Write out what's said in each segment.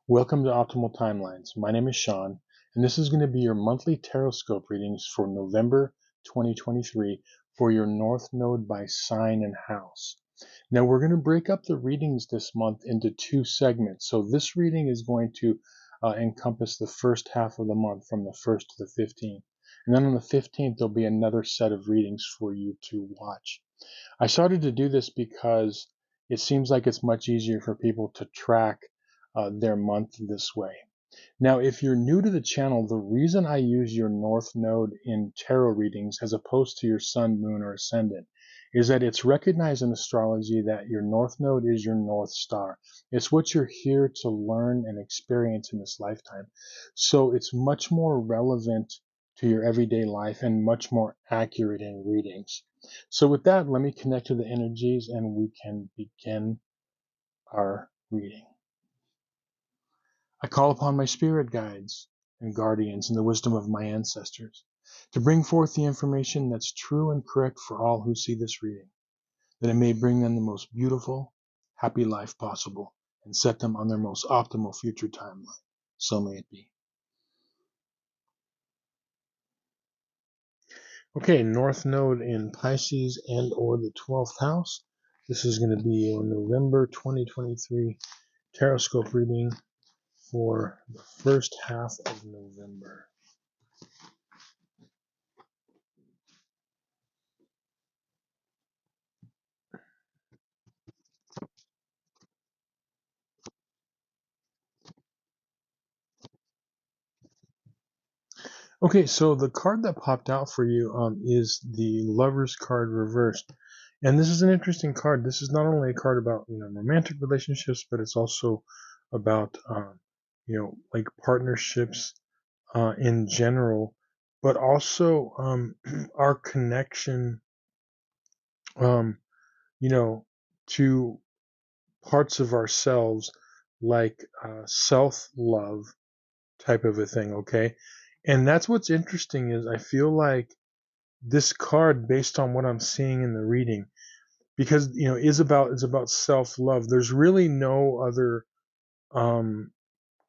Welcome to Optimal Timelines. My name is Sean, and this is going to be your monthly Tarotscope readings for November 2023 for your North Node by sign and house. Now, we're going to break up the readings this month into two segments. So, this reading is going to encompass the first half of the month from the 1st to the 15th. And then on the 15th, there'll be another set of readings for you to watch. I started to do this because it seems like it's much easier for people to track their month this way. Now, if you're new to the channel, the reason I use your North Node in tarot readings as opposed to your Sun, Moon, or Ascendant is that it's recognized in astrology that your North Node is your North Star. It's what you're here to learn and experience in this lifetime. So it's much more relevant to your everyday life and much more accurate in readings. So with that, let me connect to the energies and we can begin our reading. I call upon my spirit guides and guardians and the wisdom of my ancestors to bring forth the information that's true and correct for all who see this reading, that it may bring them the most beautiful, happy life possible and set them on their most optimal future timeline. So may it be. Okay, North Node in Pisces and or the 12th house. This is going to be your November 2023 Tarotscope reading for the first half of November. Okay, so the card that popped out for you is the Lover's card reversed. And this is an interesting card. This is not only a card about, romantic relationships, but it's also about, like partnerships in general, but also our connection, um, to parts of ourselves like self-love type of a thing, okay? And that's what's interesting is I feel like this card, based on what I'm seeing in the reading, because is about self-love. There's really no other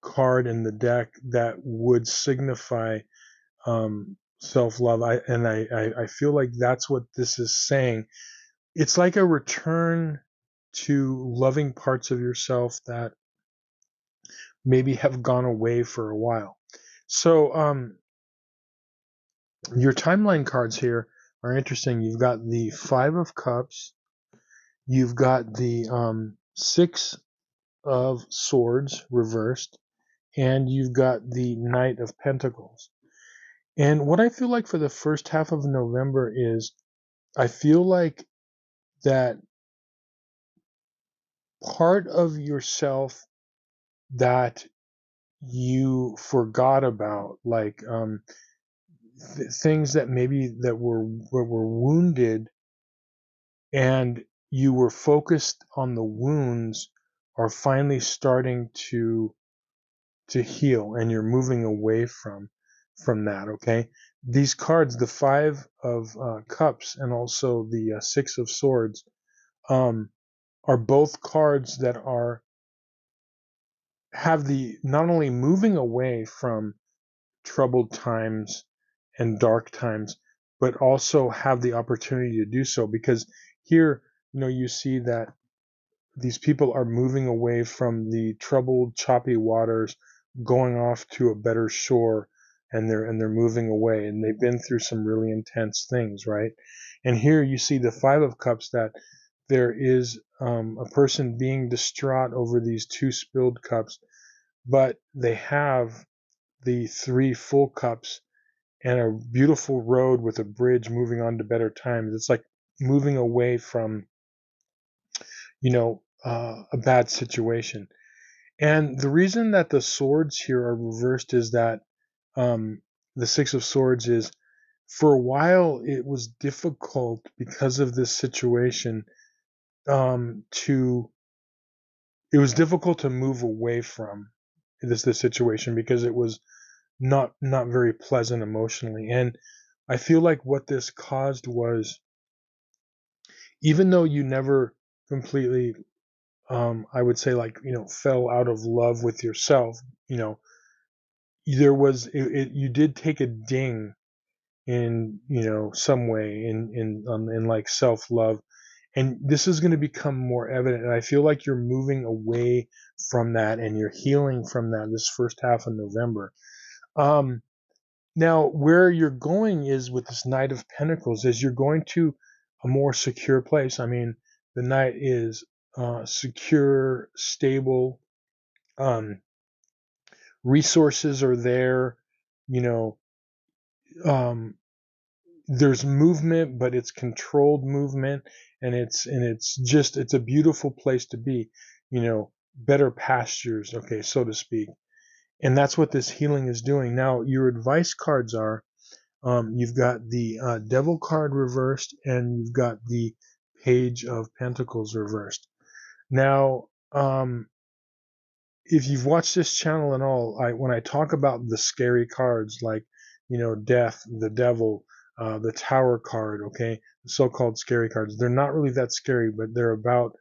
card in the deck that would signify self-love. I feel like that's what this is saying. It's like a return to loving parts of yourself that maybe have gone away for a while. So your timeline cards here are interesting. You've got the Five of Cups, you've got the Six of Swords reversed, and you've got the Knight of Pentacles. And what I feel like for the first half of November is I feel like that part of yourself that you forgot about, like things that maybe that were wounded, and you were focused on the wounds, are finally starting to heal, and you're moving away from that. Okay, these cards, the Five of Cups and also the Six of Swords, are both cards that have the not only moving away from troubled times and dark times, but also have the opportunity to do so, because here you see that these people are moving away from the troubled, choppy waters, going off to a better shore, and they're moving away, and they've been through some really intense things, right? And here you see the Five of Cups, that there is a person being distraught over these two spilled cups, but they have the three full cups and a beautiful road with a bridge moving on to better times. It's like moving away from a bad situation. And the reason that the swords here are reversed is that the Six of Swords is, for a while it was difficult because of this situation, it was difficult to move away from this situation, because it was not very pleasant emotionally. And I feel like what this caused was, even though you never completely I would say, like, fell out of love with yourself. You know, there was you did take a ding in, some way in like self love, and this is going to become more evident. And I feel like you're moving away from that, and you're healing from that this first half of November. Um, Now, where you're going is with this Knight of Pentacles, is you're going to a more secure place. I mean, the Knight is secure, stable. Um, Resources are there. You know, um, there's movement, but it's controlled movement, and it's a beautiful place to be. Better pastures, okay, so to speak. And that's what this healing is doing. Now, your advice cards are. You've got the Devil card reversed, and you've got the Page of Pentacles reversed. Now, if you've watched this channel and all, when I talk about the scary cards, like, Death, the Devil, the Tower card, okay, the so-called scary cards, they're not really that scary, but they're about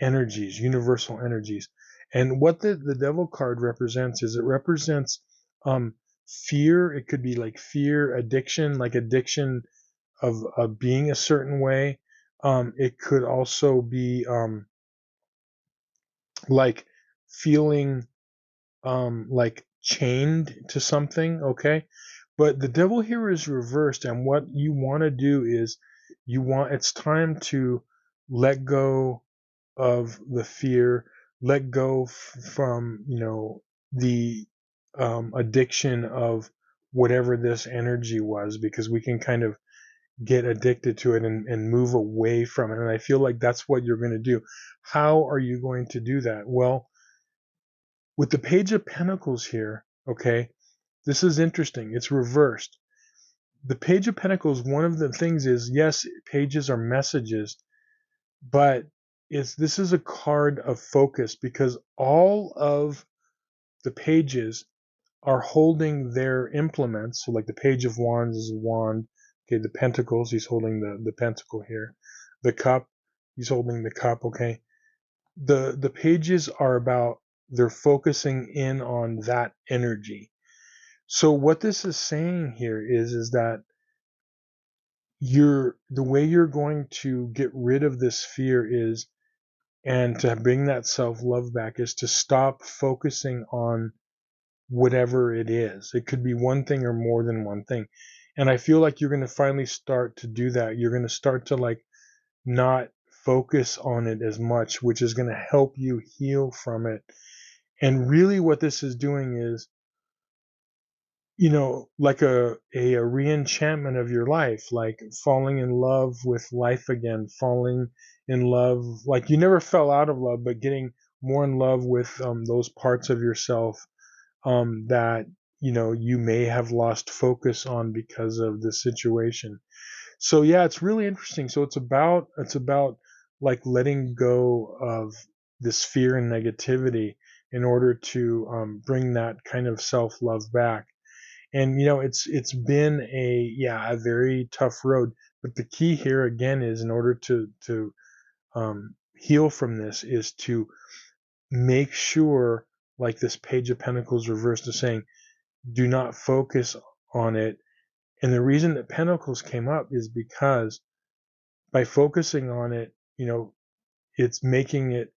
energies, universal energies. And what the Devil card represents is, it represents um, fear. It could be like fear, addiction, like addiction of being a certain way. It could also be like feeling like chained to something, okay? But the Devil here is reversed, and what you want to do is, it's time to let go of the fear, let go from, the addiction of whatever this energy was, because we can kind of get addicted to it, and move away from it. And I feel like that's what you're going to do. How are you going to do that? Well, with the Page of Pentacles here, okay, this is interesting. It's reversed. The Page of Pentacles, one of the things is, yes, pages are messages, but this is a card of focus, because all of the pages are holding their implements. So, like, the Page of Wands is a wand. Okay, the Pentacles, he's holding the pentacle here. The Cup, he's holding the cup. Okay, the pages are about, they're focusing in on that energy. So what this is saying here is that the way you're going to get rid of this fear is, and to bring that self-love back, is to stop focusing on whatever it is. It could be one thing or more than one thing. And I feel like you're going to finally start to do that. You're going to start to, like, not focus on it as much, which is going to help you heal from it. And really what this is doing is, like a re-enchantment of your life, like falling in love with life again, falling in love, like you never fell out of love, but getting more in love with those parts of yourself that, you may have lost focus on because of the situation. So yeah, it's really interesting. So it's about like letting go of this fear and negativity in order to bring that kind of self-love back. And it's been a very tough road. But the key here again is, in order to heal from this, is to make sure, like this Page of Pentacles reversed is saying, do not focus on it. And the reason that Pentacles came up is because by focusing on it, it's making it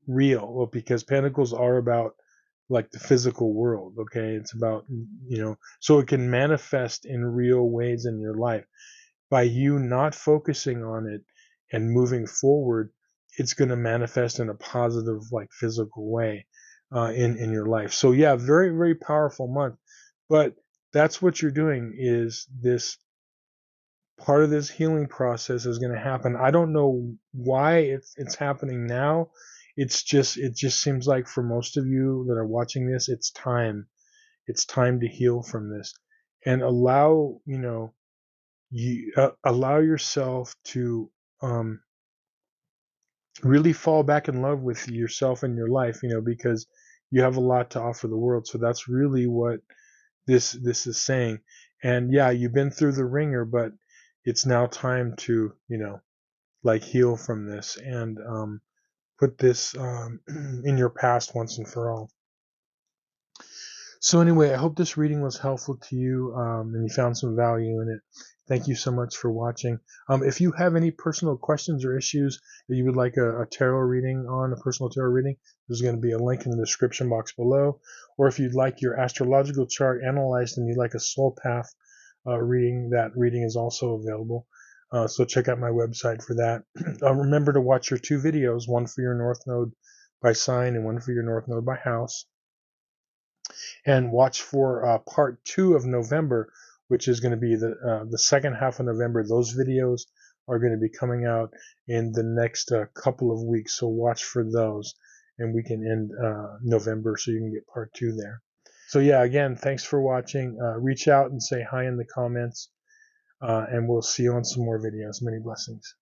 real. Well, because Pentacles are about, like, the physical world, okay? It's about, so it can manifest in real ways in your life. By you not focusing on it and moving forward, it's going to manifest in a positive, like, physical way in your life. So yeah, very, very powerful month. But that's what you're doing, is this part of this healing process is going to happen. I don't know why it's happening now. It just seems like, for most of you that are watching this, it's time. It's time to heal from this, and allow yourself to um, really fall back in love with yourself and your life. Because you have a lot to offer the world. So that's really what this is saying. And yeah, you've been through the ringer, but it's now time to like heal from this, and put this in your past once and for all. So anyway, I hope this reading was helpful to you and you found some value in it. Thank you so much for watching. If you have any personal questions or issues that you would like a tarot reading on, a personal tarot reading, there's going to be a link in the description box below. Or if you'd like your astrological chart analyzed and you'd like a soul path reading, that reading is also available. So check out my website for that. Remember to watch your 2 videos, one for your North Node by sign and one for your North Node by house. And watch for part 2 of November, which is going to be the second half of November. Those videos are going to be coming out in the next couple of weeks, so watch for those, and we can end November so you can get part 2 there. So yeah, again, thanks for watching. Reach out and say hi in the comments, and we'll see you on some more videos. Many blessings.